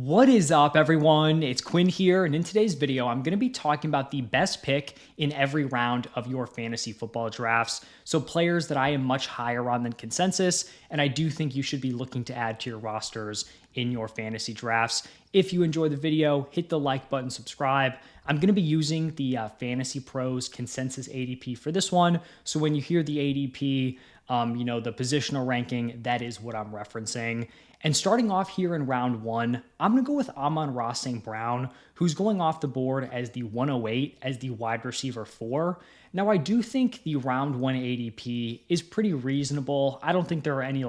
What is up, everyone? It's Quinn here, and in today's video, I'm going to be talking about the best pick in every round of your fantasy football drafts. So players that I am much higher on than consensus, and I do think you should be looking to add to your rosters in your fantasy drafts. If you enjoy the video, hit the like button, subscribe. I'm going to be using the Fantasy Pros consensus ADP for this one. So when you hear the ADP, the positional ranking, that is what I'm referencing. And starting off here in round one, I'm going to go with Amon-Ra St. Brown, who's going off the board as the 108 as the wide receiver 4. Now, I do think the round 1 ADP is pretty reasonable. I don't think there are any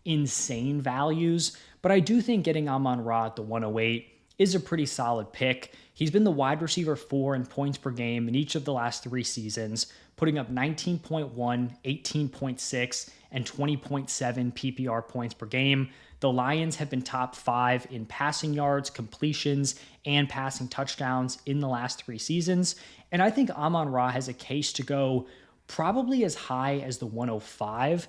insane values, but I do think getting Amon-Ra at the 108 is a pretty solid pick. He's been the wide receiver 4 in points per game in each of the last 3 seasons, putting up 19.1, 18.6, and 20.7 PPR points per game. The Lions have been top 5 in passing yards, completions, and passing touchdowns in the last 3 seasons. And I think Amon-Ra has a case to go probably as high as the 105.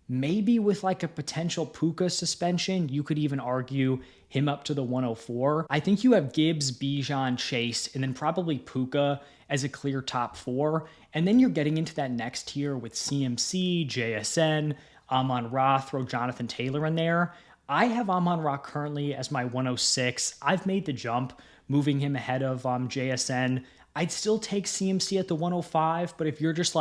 Maybe with a potential Puka suspension, you could even argue him up to the 104. I think you have Gibbs, Bijan, Chase, and then probably Puka as a clear top 4. And then you're getting into that next tier with CMC, JSN, Amon-Ra, throw Jonathan Taylor in there. I have Amon-Ra currently as my 106. I've made the jump, moving him ahead of JSN. I'd still take CMC at the 105, but if you're just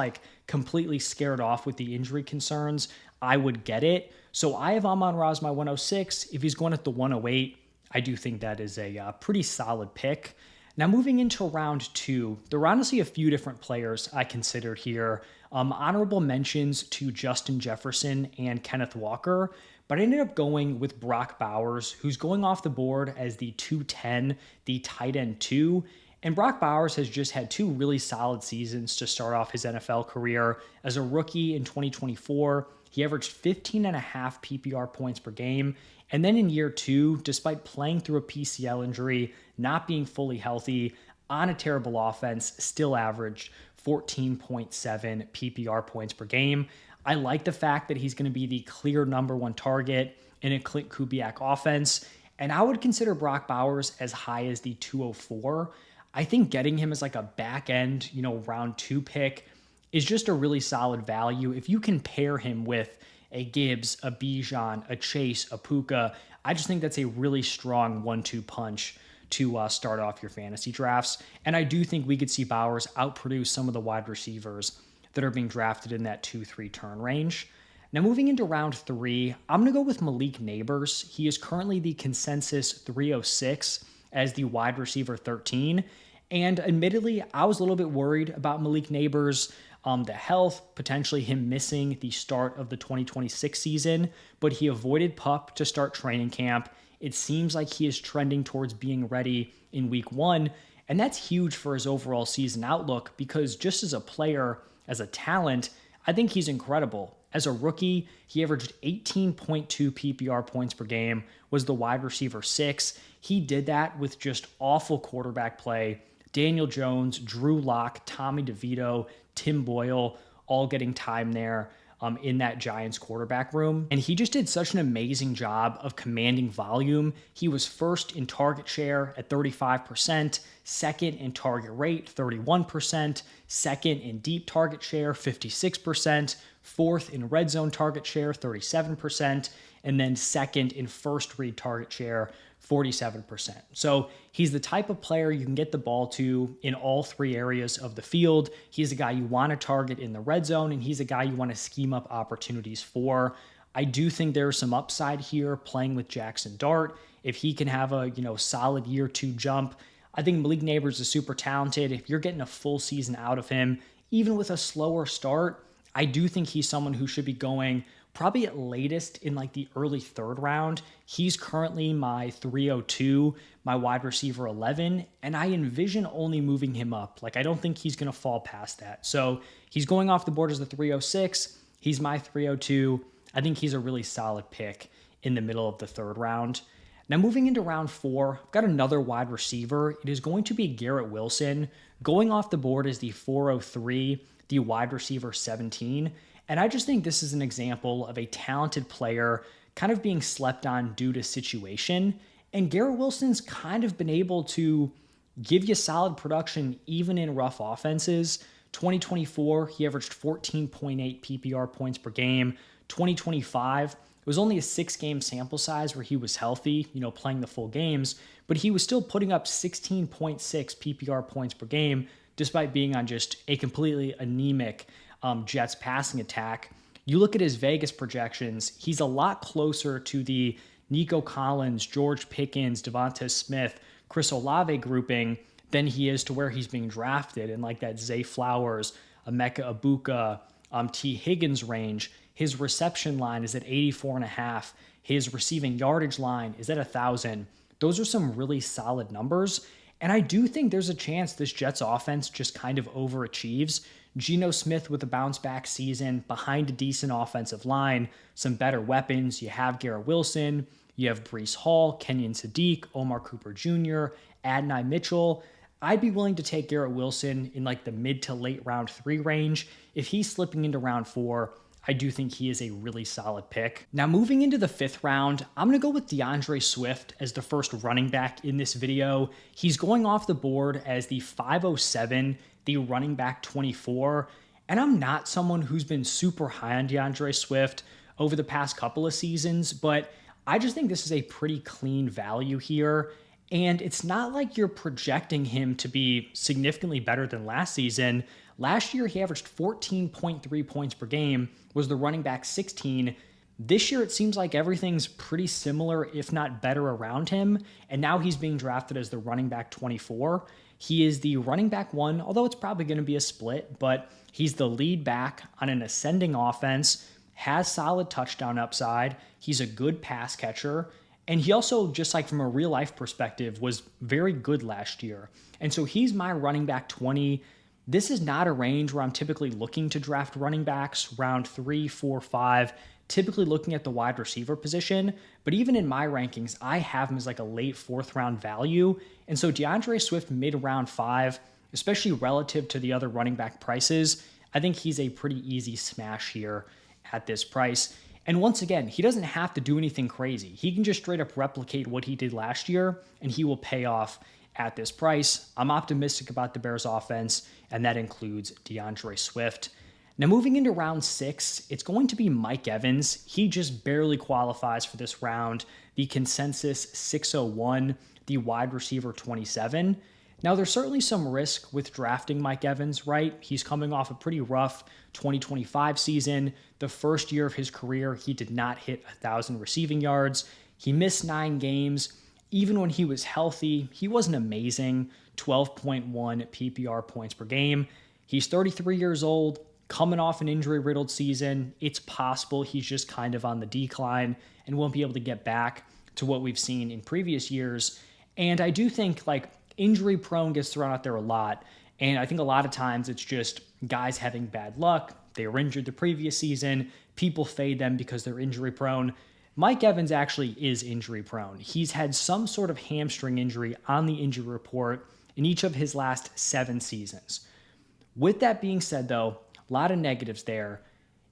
completely scared off with the injury concerns, I would get it. So I have Amon-Ra as my 106. If he's going at the 108, I do think that is a pretty solid pick. Now moving into round 2, there are honestly a few different players I considered here. Honorable mentions to Justin Jefferson and Kenneth Walker, but I ended up going with Brock Bowers, who's going off the board as the 210, the tight end 2. And Brock Bowers has just had 2 really solid seasons to start off his NFL career. As a rookie in 2024, he averaged 15.5 PPR points per game. And then in year 2, despite playing through a PCL injury, not being fully healthy, on a terrible offense, still averaged 14.7 PPR points per game. I like the fact that he's going to be the clear number 1 target in a Clint Kubiak offense. And I would consider Brock Bowers as high as the 204. I think getting him as a back end, round 2 pick is just a really solid value. If you can pair him with a Gibbs, a Bijan, a Chase, a Puka, I just think that's a really strong 1-2 punch to start off your fantasy drafts. And I do think we could see Bowers outproduce some of the wide receivers that are being drafted in that 2-3 turn range. Now moving into round 3, I'm going to go with Malik Nabers. He is currently the consensus 306 as the wide receiver 13. And admittedly, I was a little bit worried about Malik Nabers, the health, potentially him missing the start of the 2026 season, but he avoided PUP to start training camp. It seems like he is trending towards being ready in week 1, and that's huge for his overall season outlook because just as a player, as a talent, I think he's incredible. As a rookie, he averaged 18.2 PPR points per game, was the wide receiver 6. He did that with just awful quarterback play. Daniel Jones, Drew Lock, Tommy DeVito, Tim Boyle, all getting time there in that Giants quarterback room. And he just did such an amazing job of commanding volume. He was first in target share at 35%, second in target rate, 31%, second in deep target share, 56%, fourth in red zone target share, 37%, and then second in first read target share, 47%. So he's the type of player you can get the ball to in all 3 areas of the field. He's a guy you want to target in the red zone, and he's a guy you want to scheme up opportunities for. I do think there's some upside here playing with Jackson Dart. If he can have a solid year 2 jump, I think Malik Nabers is super talented. If you're getting a full season out of him, even with a slower start, I do think he's someone who should be going probably at latest in the early 3rd round. He's currently my 302, my wide receiver 11, and I envision only moving him up. I don't think he's going to fall past that. So he's going off the board as the 306. He's my 302. I think he's a really solid pick in the middle of the 3rd round. Now moving into round 4, I've got another wide receiver. It is going to be Garrett Wilson, going off the board as the 403, the wide receiver 17. And I just think this is an example of a talented player kind of being slept on due to situation. And Garrett Wilson's kind of been able to give you solid production even in rough offenses. 2024, he averaged 14.8 PPR points per game. 2025, it was only a 6-game sample size where he was healthy, playing the full games, but he was still putting up 16.6 PPR points per game despite being on just a completely anemic Jets passing attack. You look at his Vegas projections, he's a lot closer to the Nico Collins, George Pickens, Devonta Smith, Chris Olave grouping than he is to where he's being drafted in like that Zay Flowers, Emeka Ibuka, T. Higgins range. His reception line is at 84.5. His receiving yardage line is at 1,000. Those are some really solid numbers. And I do think there's a chance this Jets offense just kind of overachieves. Geno Smith with a bounce back season behind a decent offensive line, some better weapons. You have Garrett Wilson, you have Breece Hall, Kenyon Sadiq, Omar Cooper Jr., Adonai Mitchell. I'd be willing to take Garrett Wilson in like the mid to late round 3 range. If he's slipping into round 4, I do think he is a really solid pick. Now, moving into the 5th round, I'm going to go with DeAndre Swift as the first running back in this video. He's going off the board as the 507, the running back 24. And I'm not someone who's been super high on DeAndre Swift over the past couple of seasons, but I just think this is a pretty clean value here. And it's not like you're projecting him to be significantly better than last season. Last year, he averaged 14.3 points per game, was the running back 16. This year, it seems like everything's pretty similar, if not better, around him. And now he's being drafted as the running back 24. He is the running back 1, although it's probably going to be a split, but he's the lead back on an ascending offense, has solid touchdown upside. He's a good pass catcher. And he also, just like from a real life perspective, was very good last year. And so he's my running back 20. This is not a range where I'm typically looking to draft running backs round 3, 4, 5, typically looking at the wide receiver position. But even in my rankings, I have him as like a late 4th round value. And so DeAndre Swift mid round 5, especially relative to the other running back prices, I think he's a pretty easy smash here at this price. And once again, he doesn't have to do anything crazy. He can just straight up replicate what he did last year, and he will pay off at this price. I'm optimistic about the Bears offense, and that includes DeAndre Swift. Now, moving into round 6, it's going to be Mike Evans. He just barely qualifies for this round. The consensus 601, the wide receiver 27. Now, there's certainly some risk with drafting Mike Evans, right? He's coming off a pretty rough 2025 season. The first year of his career, he did not hit 1,000 receiving yards. He missed 9 games. Even when he was healthy, he wasn't amazing. 12.1 PPR points per game. He's 33 years old, coming off an injury-riddled season. It's possible he's just kind of on the decline and won't be able to get back to what we've seen in previous years. And I do think like injury prone gets thrown out there a lot. And I think a lot of times it's just guys having bad luck. They were injured the previous season. People fade them because they're injury prone. Mike Evans actually is injury prone. He's had some sort of hamstring injury on the injury report in each of his last 7 seasons. With that being said, though, a lot of negatives there.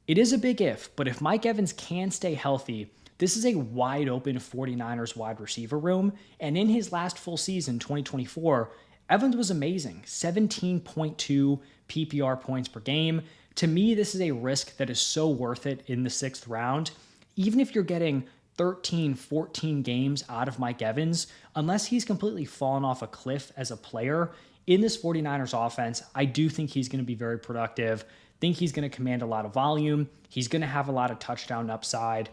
It is a big if, but if Mike Evans can stay healthy, this is a wide open 49ers wide receiver room. And in his last full season, 2024, Evans was amazing. 17.2 PPR points per game. To me, this is a risk that is so worth it in the 6th round. Even if you're getting 13, 14 games out of Mike Evans, unless he's completely fallen off a cliff as a player, in this 49ers offense, I do think he's going to be very productive. Think he's going to command a lot of volume. He's going to have a lot of touchdown upside.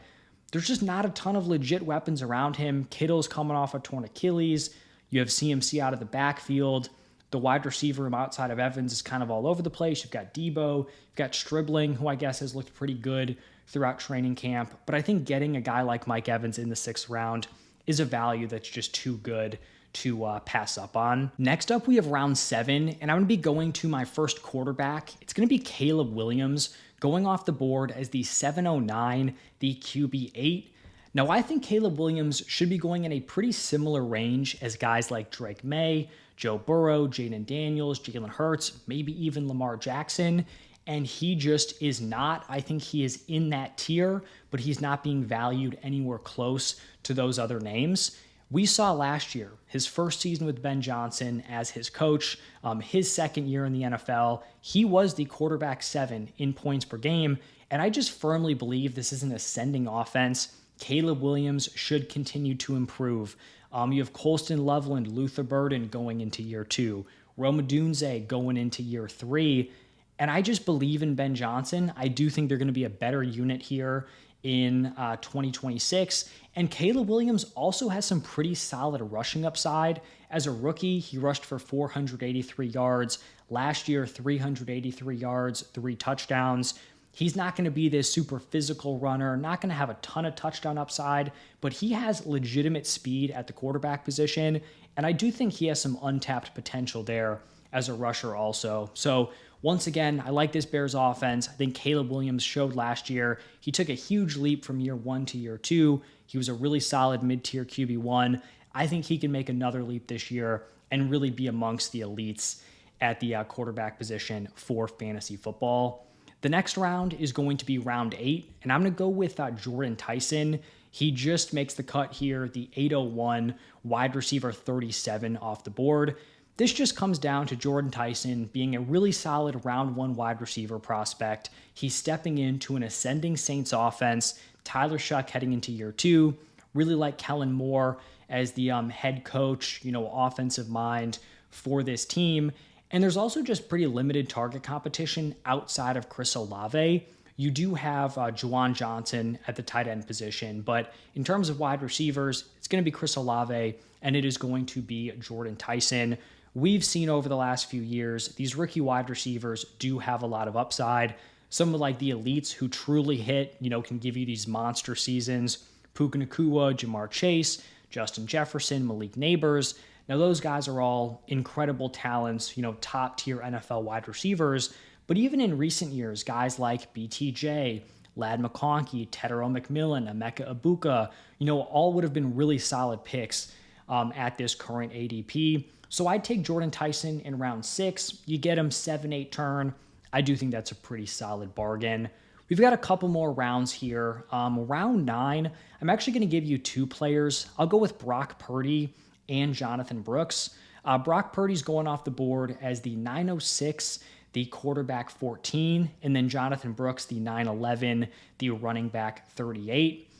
There's just not a ton of legit weapons around him. Kittle's coming off a torn Achilles. You have CMC out of the backfield. The wide receiver room outside of Evans is kind of all over the place. You've got Debo. You've got Stribling, who I guess has looked pretty good throughout training camp. But I think getting a guy like Mike Evans in the 6th round is a value that's just too good to pass up on. Next up, we have round 7, and I'm going to be going to my first quarterback. It's going to be Caleb Williams, going off the board as the 709, the QB8. Now, I think Caleb Williams should be going in a pretty similar range as guys like Drake May, Joe Burrow, Jaden Daniels, Jalen Hurts, maybe even Lamar Jackson. And he just is not. I think he is in that tier, but he's not being valued anywhere close to those other names. We saw last year, his first season with Ben Johnson as his coach, his second year in the NFL, he was the quarterback 7 in points per game. And I just firmly believe this is an ascending offense. Caleb Williams should continue to improve. You have Colston Loveland, Luther Burden going into year 2, Roma Dunze going into year 3. And I just believe in Ben Johnson. I do think they're going to be a better unit here in 2026. And Caleb Williams also has some pretty solid rushing upside. As a rookie, he rushed for 483 yards. Last year, 383 yards, 3 touchdowns. He's not going to be this super physical runner, not going to have a ton of touchdown upside, but he has legitimate speed at the quarterback position. And I do think he has some untapped potential there as a rusher also. So once again, I like this Bears offense. I think Caleb Williams showed last year. He took a huge leap from year 1 to year 2. He was a really solid mid-tier QB1. I think he can make another leap this year and really be amongst the elites at the quarterback position for fantasy football. The next round is going to be round 8, and I'm going to go with Jordan Tyson. He just makes the cut here, the 801 wide receiver 37 off the board. This just comes down to Jordan Tyson being a really solid round 1 wide receiver prospect. He's stepping into an ascending Saints offense. Tyler Shuck heading into year 2. Really like Kellen Moore as the head coach, offensive mind for this team. And there's also just pretty limited target competition outside of Chris Olave. You do have Juwan Johnson at the tight end position, but in terms of wide receivers, it's going to be Chris Olave, and it is going to be Jordan Tyson. We've seen over the last few years, these rookie wide receivers do have a lot of upside. Some of like the elites who truly hit, can give you these monster seasons. Puka Nacua, Jamar Chase, Justin Jefferson, Malik Neighbors. Now, those guys are all incredible talents, top tier NFL wide receivers. But even in recent years, guys like BTJ, Lad McConkey, Tetero McMillan, Emeka Ibuka, all would have been really solid picks at this current ADP. So I'd take Jordan Tyson in round 6. You get him 7-8 turn. I do think that's a pretty solid bargain. We've got a couple more rounds here. Round 9, I'm actually going to give you 2 players. I'll go with Brock Purdy and Jonathan Brooks. Brock Purdy's going off the board as the 906, the quarterback 14, and then Jonathan Brooks, the 911, the running back 38.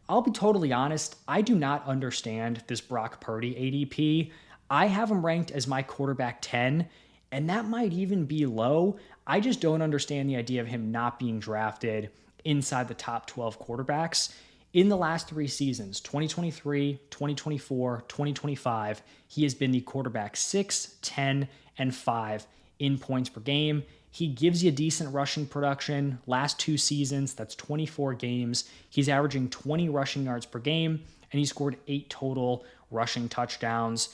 I'll be totally honest, I do not understand this Brock Purdy ADP. I have him ranked as my quarterback 10, and that might even be low. I just don't understand the idea of him not being drafted inside the top 12 quarterbacks. In the last 3 seasons, 2023, 2024, 2025, he has been the quarterback 6, 10, and 5 in points per game. He gives you decent rushing production. Last 2 seasons, that's 24 games. He's averaging 20 rushing yards per game, and he scored 8 total rushing touchdowns.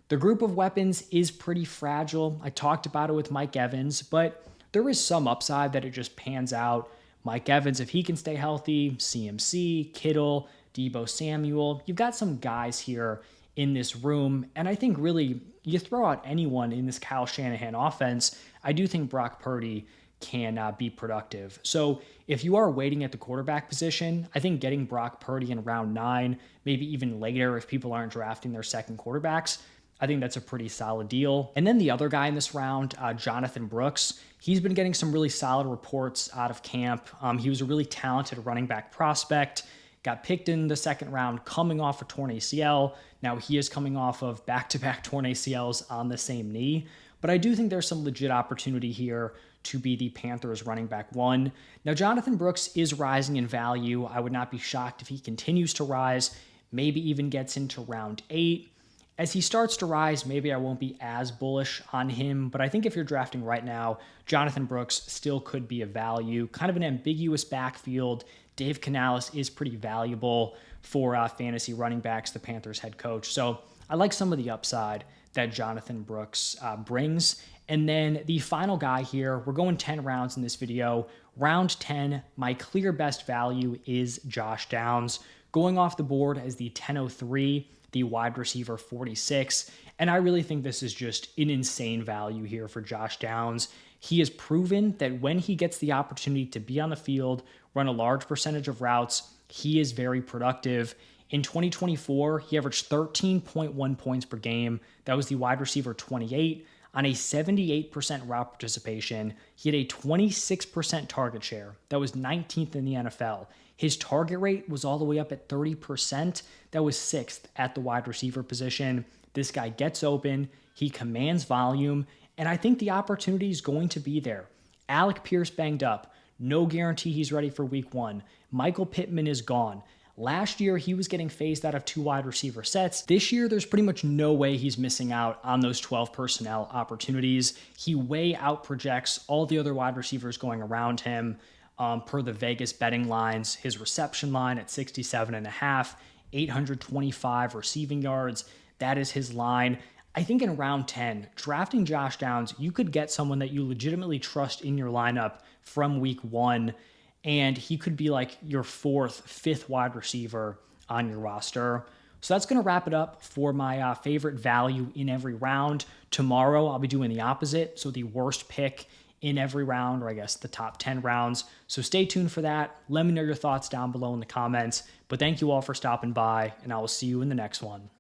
The group of weapons is pretty fragile. I talked about it with Mike Evans, but there is some upside that it just pans out. Mike Evans, if he can stay healthy, CMC, Kittle, Deebo Samuel, you've got some guys here in this room. And I think really you throw out anyone in this Kyle Shanahan offense, I do think Brock Purdy can be productive. So if you are waiting at the quarterback position, I think getting Brock Purdy in round 9, maybe even later if people aren't drafting their second quarterbacks, I think that's a pretty solid deal. And then the other guy in this round, Jonathan Brooks, he's been getting some really solid reports out of camp. He was a really talented running back prospect, got picked in the second round coming off a torn ACL. Now he is coming off of back-to-back torn ACLs on the same knee. But I do think there's some legit opportunity here to be the Panthers running back 1. Now Jonathan Brooks is rising in value. I would not be shocked if he continues to rise, maybe even gets into round 8. As he starts to rise, maybe I won't be as bullish on him, but I think if you're drafting right now, Jonathan Brooks still could be a value. Kind of an ambiguous backfield. Dave Canales is pretty valuable for fantasy running backs, the Panthers head coach. So I like some of the upside that Jonathan Brooks brings. And then the final guy here, we're going 10 rounds in this video. Round 10, my clear best value is Josh Downs, going off the board as the 1003. The wide receiver 46. And I really think this is just an insane value here for Josh Downs. He has proven that when he gets the opportunity to be on the field, run a large percentage of routes, he is very productive. In 2024, he averaged 13.1 points per game. That was the wide receiver 28 on a 78% route participation. He had a 26% target share. That was 19th in the NFL. His target rate was all the way up at 30%. That was 6th at the wide receiver position. This guy gets open, he commands volume, and I think the opportunity is going to be there. Alec Pierce banged up. No guarantee he's ready for week 1. Michael Pittman is gone. Last year, he was getting phased out of 2 wide receiver sets. This year, there's pretty much no way he's missing out on those 12 personnel opportunities. He way out projects all the other wide receivers going around him. Per the Vegas betting lines, his reception line at 67.5, 825 receiving yards. That is his line. I think in round 10, drafting Josh Downs, you could get someone that you legitimately trust in your lineup from week 1, and he could be like your 4th, 5th wide receiver on your roster. So that's going to wrap it up for my favorite value in every round. Tomorrow, I'll be doing the opposite, so the worst pick in every round, or I guess the top 10 rounds. So stay tuned for that. Let me know your thoughts down below in the comments. But thank you all for stopping by, and I will see you in the next one.